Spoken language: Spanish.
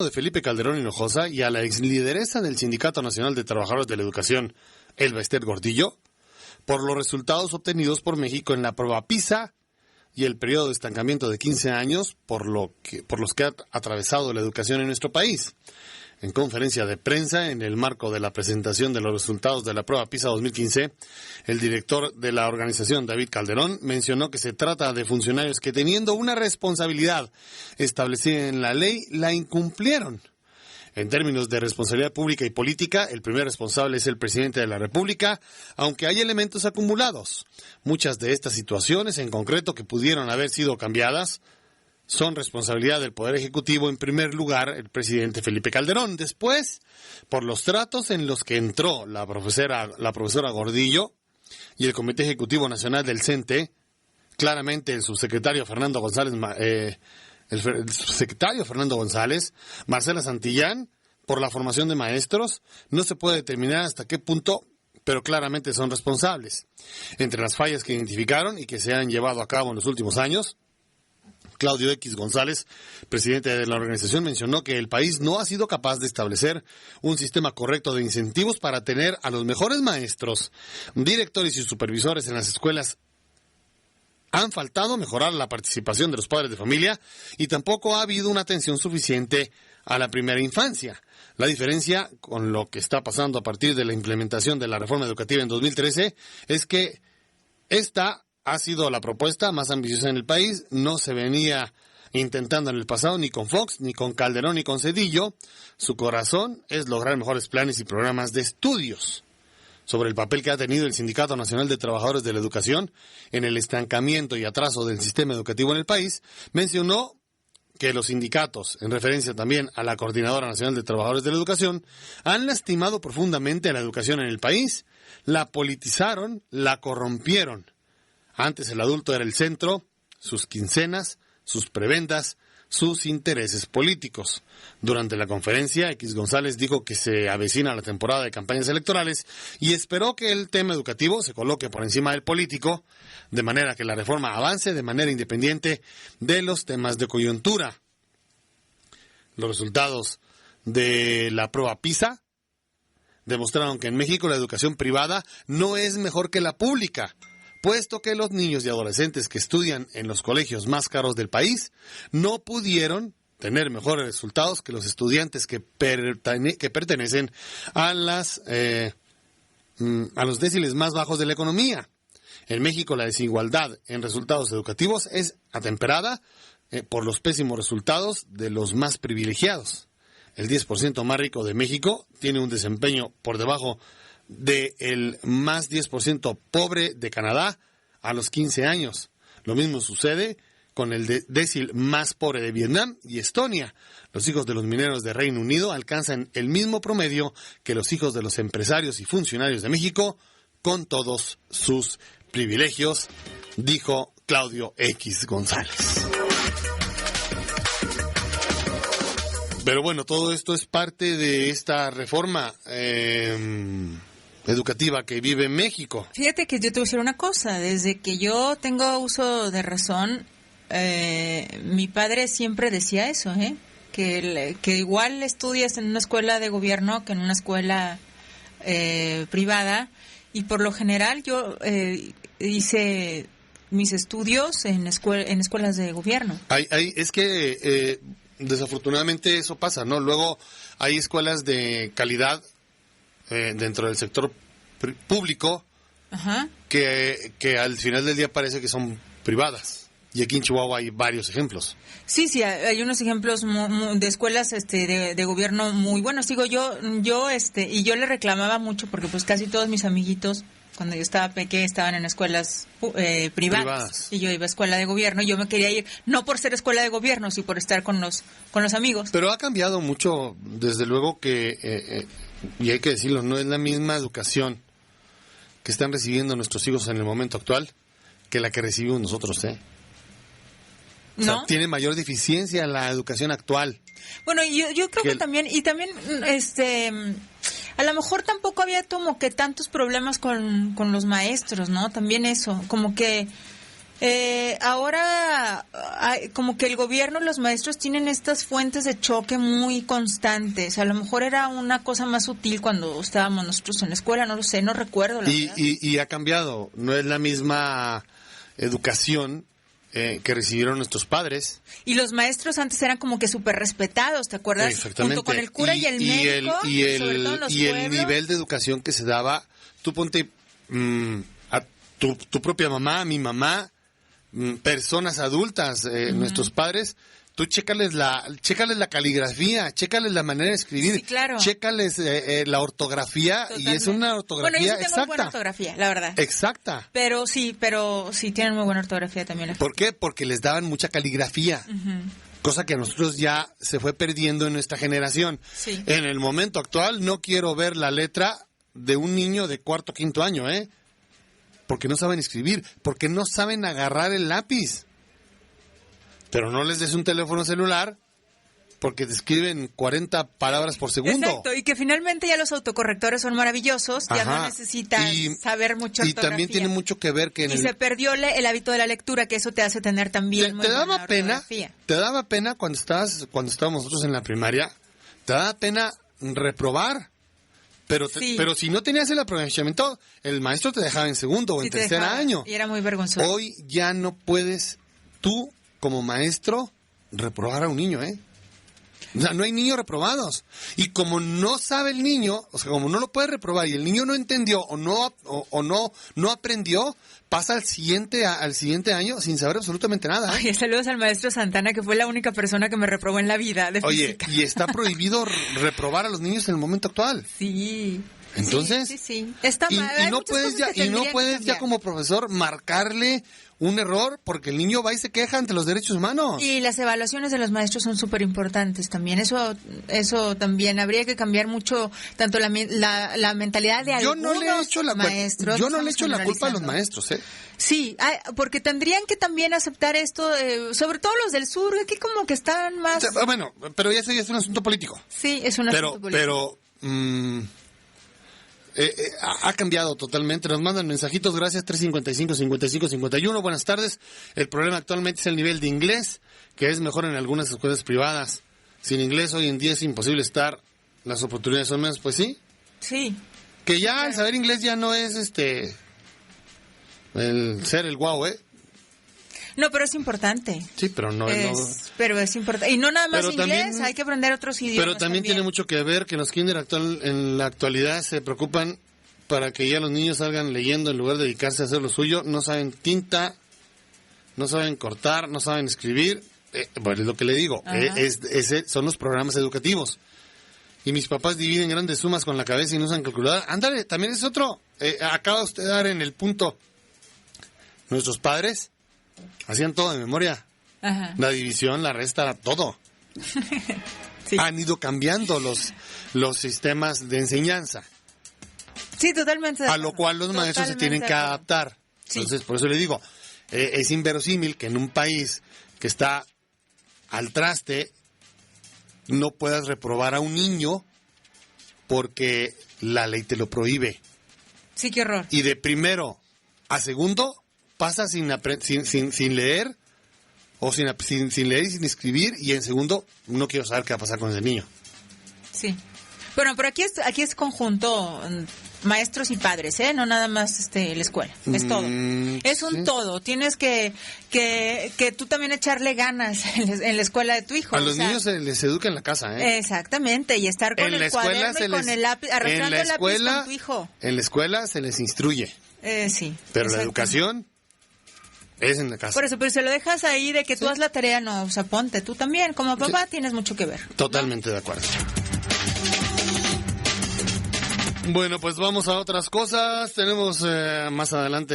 de Felipe Calderón Hinojosa y a la exlideresa del Sindicato Nacional de Trabajadores de la Educación, Elba Ester Gordillo, por los resultados obtenidos por México en la prueba PISA y el periodo de estancamiento de 15 años por los que ha atravesado la educación en nuestro país. En conferencia de prensa, en el marco de la presentación de los resultados de la prueba PISA 2015, el director de la organización, David Calderón, mencionó que se trata de funcionarios que, teniendo una responsabilidad establecida en la ley, la incumplieron. En términos de responsabilidad pública y política, el primer responsable es el presidente de la República, aunque hay elementos acumulados. Muchas de estas situaciones, en concreto, que pudieron haber sido cambiadas, son responsabilidad del Poder Ejecutivo, en primer lugar, el presidente Felipe Calderón. Después, por los tratos en los que entró la profesora Gordillo y el Comité Ejecutivo Nacional del CENTE, claramente el subsecretario Fernando González, Marcela Santillán, por la formación de maestros, no se puede determinar hasta qué punto, pero claramente son responsables. Entre las fallas que identificaron y que se han llevado a cabo en los últimos años, Claudio X González, presidente de la organización, mencionó que el país no ha sido capaz de establecer un sistema correcto de incentivos para tener a los mejores maestros, directores y supervisores en las escuelas. Han faltado mejorar la participación de los padres de familia y tampoco ha habido una atención suficiente a la primera infancia. La diferencia con lo que está pasando a partir de la implementación de la reforma educativa en 2013 es que esta ha sido la propuesta más ambiciosa en el país. No se venía intentando en el pasado ni con Fox, ni con Calderón, ni con Zedillo. Su corazón es lograr mejores planes y programas de estudios. Sobre el papel que ha tenido el Sindicato Nacional de Trabajadores de la Educación en el estancamiento y atraso del sistema educativo en el país, mencionó que los sindicatos, en referencia también a la Coordinadora Nacional de Trabajadores de la Educación, han lastimado profundamente a la educación en el país, la politizaron, la corrompieron. Antes el adulto era el centro, sus quincenas, sus prebendas, sus intereses políticos. Durante la conferencia, X González dijo que se avecina la temporada de campañas electorales y esperó que el tema educativo se coloque por encima del político, de manera que la reforma avance de manera independiente de los temas de coyuntura. Los resultados de la prueba PISA demostraron que en México la educación privada no es mejor que la pública, puesto que los niños y adolescentes que estudian en los colegios más caros del país no pudieron tener mejores resultados que los estudiantes que pertenecen a los deciles más bajos de la economía. En México la desigualdad en resultados educativos es atemperada por los pésimos resultados de los más privilegiados. El 10% más rico de México tiene un desempeño por debajo del más 10% pobre de Canadá a los 15 años. Lo mismo sucede con el décil más pobre de Vietnam y Estonia. Los hijos de los mineros de Reino Unido alcanzan el mismo promedio que los hijos de los empresarios y funcionarios de México, con todos sus privilegios, dijo Claudio X González. Pero bueno, todo esto es parte de esta reforma educativa que vive México. Fíjate que yo te voy a decir una cosa, desde que yo tengo uso de razón, mi padre siempre decía eso, que igual estudias en una escuela de gobierno que en una escuela privada, y por lo general yo hice mis estudios en escuelas de gobierno. Es que desafortunadamente eso pasa, ¿no? Luego hay escuelas de calidad dentro del sector público. Ajá. que al final del día parece que son privadas. Y aquí en Chihuahua hay varios ejemplos. Sí, hay unos ejemplos de escuelas de gobierno muy buenos. Digo, yo y yo le reclamaba mucho porque pues casi todos mis amiguitos cuando yo estaba pequeña estaban en escuelas privadas y yo iba a escuela de gobierno y yo me quería ir no por ser escuela de gobierno, sino por estar con los amigos. Pero ha cambiado mucho, desde luego que y hay que decirlo, no es la misma educación que están recibiendo nuestros hijos en el momento actual que la que recibimos nosotros, O sea, tiene mayor deficiencia la educación actual. Bueno, yo creo que también, a lo mejor tampoco había como que tantos problemas con los maestros, ¿no? También eso, como que Ahora, como que el gobierno y los maestros tienen estas fuentes de choque muy constantes. A lo mejor era una cosa más sutil cuando estábamos nosotros en la escuela, no lo sé, no recuerdo. Y ha cambiado, no es la misma educación que recibieron nuestros padres. Y los maestros antes eran como que súper respetados, ¿te acuerdas? Exactamente. Junto con el cura y el médico, sobre todo en los y el pueblos. nivel de educación que se daba, tú ponte a tu propia mamá, mi mamá, personas adultas, nuestros padres, tú chécales la caligrafía, chécales la manera de escribir, sí, claro. Chécales la ortografía. Totalmente. Y es una ortografía bueno, yo sí tengo exacta. buena ortografía, la verdad. Exacta. Pero sí tienen muy buena ortografía también. ¿Por qué? Porque les daban mucha caligrafía. Uh-huh. Cosa que a nosotros ya se fue perdiendo en nuestra generación. Sí. En el momento actual no quiero ver la letra de un niño de 4º o 5º año, porque no saben escribir, porque no saben agarrar el lápiz. Pero no les des un teléfono celular porque te escriben 40 palabras por segundo. Exacto, y que finalmente ya los autocorrectores son maravillosos, ya no necesitas saber mucho ortografía. Y también tiene mucho que ver que... se perdió el hábito de la lectura, que eso te hace tener también muy buena ortografía. ¿Te daba pena cuando estábamos nosotros en la primaria? ¿Te daba pena reprobar? Pero si no tenías el aprovechamiento, el maestro te dejaba en segundo o en tercer año. Y era muy vergonzoso. Hoy ya no puedes tú, como maestro, reprobar a un niño, O sea, no hay niños reprobados. Y como no sabe el niño, o sea, como no lo puede reprobar y el niño no entendió o no aprendió, pasa al siguiente año sin saber absolutamente nada. Oye, saludos al maestro Santana, que fue la única persona que me reprobó en la vida de física. Y está prohibido reprobar a los niños en el momento actual. Sí. Entonces, sí. Está mal. Y no puedes ya como profesor marcarle un error porque el niño va y se queja ante los derechos humanos. Y las evaluaciones de los maestros son súper importantes también. Eso también habría que cambiar mucho, tanto la mentalidad de algunos maestros. Yo no le echo la culpa a los maestros, Sí, porque tendrían que también aceptar esto, sobre todo los del sur, aquí como que están más... Bueno, pero ya es un asunto político. Sí, es un asunto político. Ha cambiado totalmente. Nos mandan mensajitos, gracias, 355-5551. Buenas tardes. El problema actualmente es el nivel de inglés, que es mejor en algunas escuelas privadas. Sin inglés hoy en día es imposible estar. Las oportunidades son menos, pues sí. Sí. Que ya el saber inglés ya no es el ser el guau, No, pero es importante. Sí, pero no pero es importante. Y no nada más inglés, hay que aprender otros idiomas. Pero también tiene mucho que ver que los kinder en la actualidad se preocupan para que ya los niños salgan leyendo en lugar de dedicarse a hacer lo suyo. No saben tinta, no saben cortar, no saben escribir. Bueno, es lo que le digo. Son los programas educativos. Y mis papás dividen grandes sumas con la cabeza y no usan calculadora. Ándale, también es otro. Acaba usted de dar en el punto. Nuestros padres hacían todo de memoria. Ajá. La división, la resta, todo. Sí. Han ido cambiando los sistemas de enseñanza. Sí, totalmente. A lo cual los maestros se tienen que adaptar. Sí. Entonces, por eso le digo, es inverosímil que en un país que está al traste no puedas reprobar a un niño porque la ley te lo prohíbe. Sí, qué horror. Y de primero a segundo pasa sin leer o sin leer y sin escribir, y en segundo no quiero saber qué va a pasar con ese niño. Sí. Bueno, pero aquí es conjunto, maestros y padres, no nada más la escuela, es todo. Es un todo. Tienes que tú también echarle ganas en la escuela de tu hijo. A los niños se les educa en la casa, Exactamente, y estar con el cuaderno y con el lápiz, arrastrando el lápiz con tu hijo. En la escuela se les instruye. Sí. Pero la educación es en la casa. Por eso, pero se lo dejas ahí de que tú haz la tarea, no, o sea, ponte. Tú también, como papá, tienes mucho que ver. Totalmente de acuerdo. Bueno, pues vamos a otras cosas. Tenemos más adelante